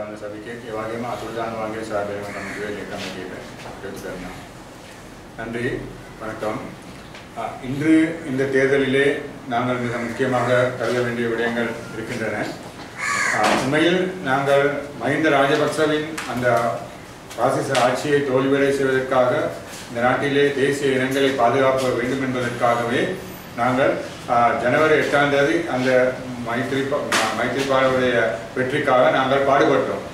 පාලන සභිකේ ඒ වගේම අතුරුදාන වගේ සාධාරණ කමිටුවේ ලේකම්කයට කටයුතු කරනවා. நன்றி, வணக்கம். இன்று இந்த தேர்தலிலே நாங்கள் மிக முக்கியமாக கருத வேண்டிய விடயங்கள் இருக்கின்றன. உண்மையில் நாங்கள் மஹிந்த ராஜபக்சவின் அந்த பாசிச ஆட்சியை தோல்வியடை செய்வதற்காக இந்த நாட்டிலே தேசிய இனங்களை பாதுகாக்க வேண்டும் என்பதற்காகவே நாங்கள் ஜனவரி 8ஆம் தேதி அந்த மைத்ரிபாலனுடைய வெற்றிக்காக நாங்கள் பாடுபட்டோம்.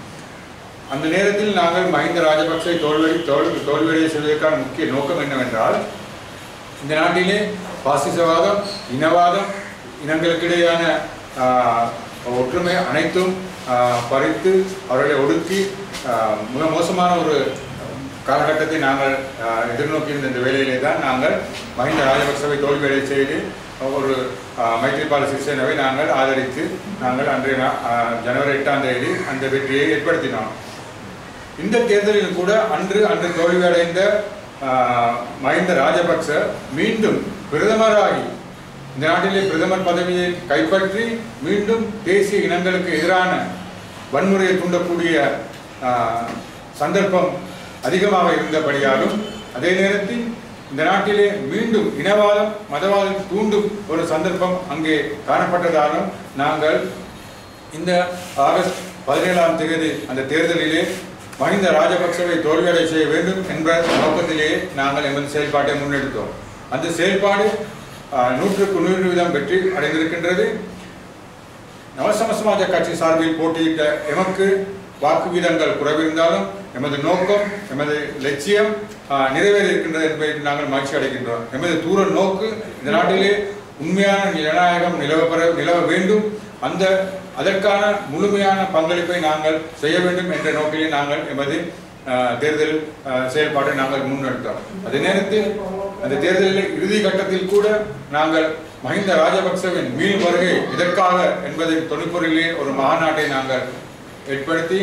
அந்த நேரத்தில் நாங்கள் மஹிந்த ராஜபக்சவை தோல்வியடை செய்வதற்கான முக்கிய நோக்கம் என்னவென்றால், இந்த நாட்டிலே பாசிசவாதம், இனவாதம், இனங்களுக்கிடையான ஒற்றுமை அனைத்தும் பறித்து அவர்களை ஒடுக்கி மிக மோசமான ஒரு காலகட்டத்தை நாங்கள் எதிர்நோக்கியிருந்த இந்த வேளையிலே தான் நாங்கள் மஹிந்த ராஜபக்சவை தோல்வியடை செய்து ஒரு மைத்ரிபால சிறிசேனவை நாங்கள் ஆதரித்து நாங்கள் அன்றைய ஜனவரி 8ஆம் தேதி அந்த வெற்றியை ஏற்படுத்தினோம். இந்த தேர்தலில் கூட அன்று தோல்வியடைந்த மஹிந்த ராஜபக்ச மீண்டும் பிரதமராகி இந்த நாட்டிலே பிரதமர் பதவியை கைப்பற்றி மீண்டும் தேசிய இனங்களுக்கு எதிரான வன்முறையை தூண்டக்கூடிய சந்தர்ப்பம் அதிகமாக இருந்தபடியாலும், அதே நேரத்தில் இந்த நாட்டிலே மீண்டும் இனவாதம், மதவாதம் தூண்டும் ஒரு சந்தர்ப்பம் அங்கே காணப்பட்டதாலும் நாங்கள் இந்த ஆகஸ்ட் 17ஆம் தேதி அந்த தேர்தலிலே மஹிந்த ராஜபக்சவை தோல்வியடை செய்ய வேண்டும் என்ற நோக்கத்திலேயே நாங்கள் எமது செயல்பாட்டை முன்னெடுத்தோம். அந்த செயல்பாடு 100% வெற்றி அடைந்திருக்கின்றது. நவசம சமாஜ கட்சி சார்பில் போட்டியிட்ட எமக்கு வாக்கு வீதங்கள் குறைவிருந்தாலும் எமது நோக்கம், எமது லட்சியம் நிறைவேறி இருக்கின்றது என்பதை நாங்கள் மகிழ்ச்சி அடைகின்றோம். எமது தூர நோக்கு இந்த நாட்டிலே உண்மையான ஜனநாயகம் நிலவ வேண்டும், அதற்கான முழுமையான பங்களிப்பை நாங்கள் செய்ய வேண்டும் என்ற நோக்கிலே நாங்கள் எமது தேர்தல் செயல்பாட்டை நாங்கள் முன்னெடுத்தோம். அதே நேரத்தில் அந்த தேர்தலில் இறுதி கட்டத்தில் கூட நாங்கள் மஹிந்த ராஜபக்சவின் மீள் வருகை இதற்காக என்பதின் தொனிப்பொருளிலே ஒரு மாநாட்டை நாங்கள் ஏற்படுத்தி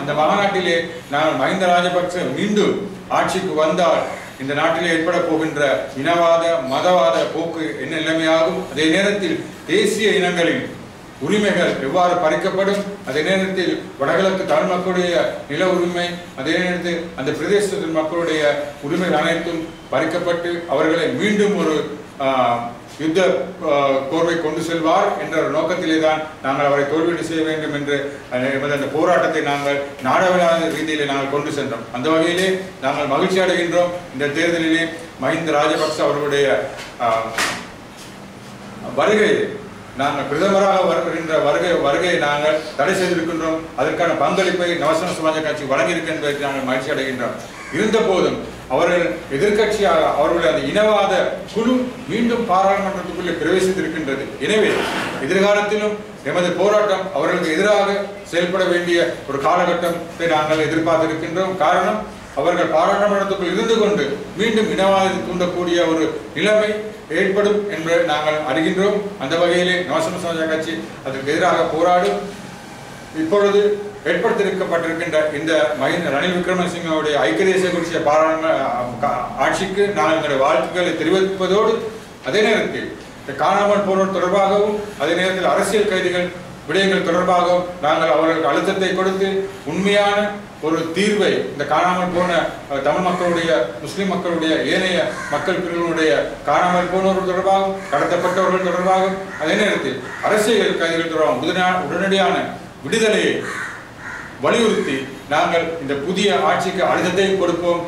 அந்த மாநாட்டிலே நாங்கள் மஹிந்த ராஜபக்ச மீண்டும் ஆட்சிக்கு வந்தால் இந்த நாட்டிலே ஏற்பட போகின்ற இனவாத, மதவாத போக்கு என்ன நிலைமையாகும், அதே நேரத்தில் தேசிய இனங்களின் உரிமைகள் எவ்வாறு பறிக்கப்படும், அதே நேரத்தில் வடகிழக்கு தமிழ் மக்களுடைய நில உரிமை, அதே நேரத்தில் அந்த பிரதேசத்தின் மக்களுடைய உரிமைகள் அனைத்தும் பறிக்கப்பட்டு அவர்களை மீண்டும் ஒரு யுத்த கோர்வை கொண்டு செல்வார் என்ற ஒரு நோக்கத்திலே தான் நாங்கள் அவரை தோல்வியடை செய்ய வேண்டும் என்று அந்த போராட்டத்தை நாங்கள் நாடகவியலான ரீதியிலே நாங்கள் கொண்டு சென்றோம். அந்த வகையிலே நாங்கள் மகிழ்ச்சி அடைகின்றோம். இந்த தேர்தலிலே மஹிந்த ராஜபக்ச அவர்களுடைய வருகை, நாங்கள் பிரதமராக வருகின்ற வருகையை நாங்கள் தடை செய்திருக்கின்றோம். அதற்கான பங்களிப்பை நவசம சமாஜ கட்சி வழங்கியிருக்கின்றதை நாங்கள் மகிழ்ச்சி அடைகின்றோம். இருந்த போதும் அவர்கள் எதிர்கட்சியாக அவர்களுடைய அந்த இனவாத குழு மீண்டும் பாராளுமன்றத்துக்குள்ளே பிரவேசித்திருக்கின்றது. எனவே எதிர்காலத்திலும் எமது போராட்டம் அவர்களுக்கு எதிராக செயல்பட வேண்டிய ஒரு காலகட்டத்தை நாங்கள் எதிர்பார்த்திருக்கின்றோம். காரணம், அவர்கள் பாராளுமன்றத்துக்குள் இருந்து கொண்டு மீண்டும் இனவாதத்தை தூண்டக்கூடிய ஒரு நிலைமை ஏற்படும் என்று நாங்கள் அறிகின்றோம். அந்த வகையிலே நவசம சமாஜ கட்சி அதற்கு எதிராக போராடும். இப்பொழுது ஏற்படுத்தியிருக்கப்பட்டிருக்கின்ற இந்த ரணில் விக்ரமசிங்கவுடைய ஐக்கிய தேசிய கட்சி பாராளுமன்ற ஆட்சிக்கு நாங்கள் எங்களுடைய வாழ்த்துக்களை தெரிவிப்பதோடு, அதே நேரத்தில் காணாமல் போனோர் தொடர்பாகவும், அதே நேரத்தில் அரசியல் கைதிகள் விடயங்கள் தொடர்பாகவும் நாங்கள் அவர்களுக்கு அழுத்தத்தை கொடுத்து உண்மையான ஒரு தீர்வை இந்த காணாமல் போன தமிழ் மக்களுடைய, முஸ்லிம் மக்களுடைய, ஏனைய மக்கள் பிரிவுகளுடைய காணாமல் போனவர்கள் தொடர்பாகவும், கடத்தப்பட்டவர்கள் தொடர்பாகவும், அதே நேரத்தில் அரசியல் கைதிகள் தொடர்பாகவும் உடனடியான விடுதலையை வலியுறுத்தி நாங்கள் இந்த புதிய ஆட்சிக்கு அழுத்தத்தை கொடுப்போம்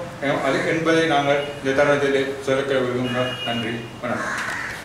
என்பதை நாங்கள் இந்த தருணத்திலே சொல்ல விரும்புகிறோம். நன்றி, வணக்கம்.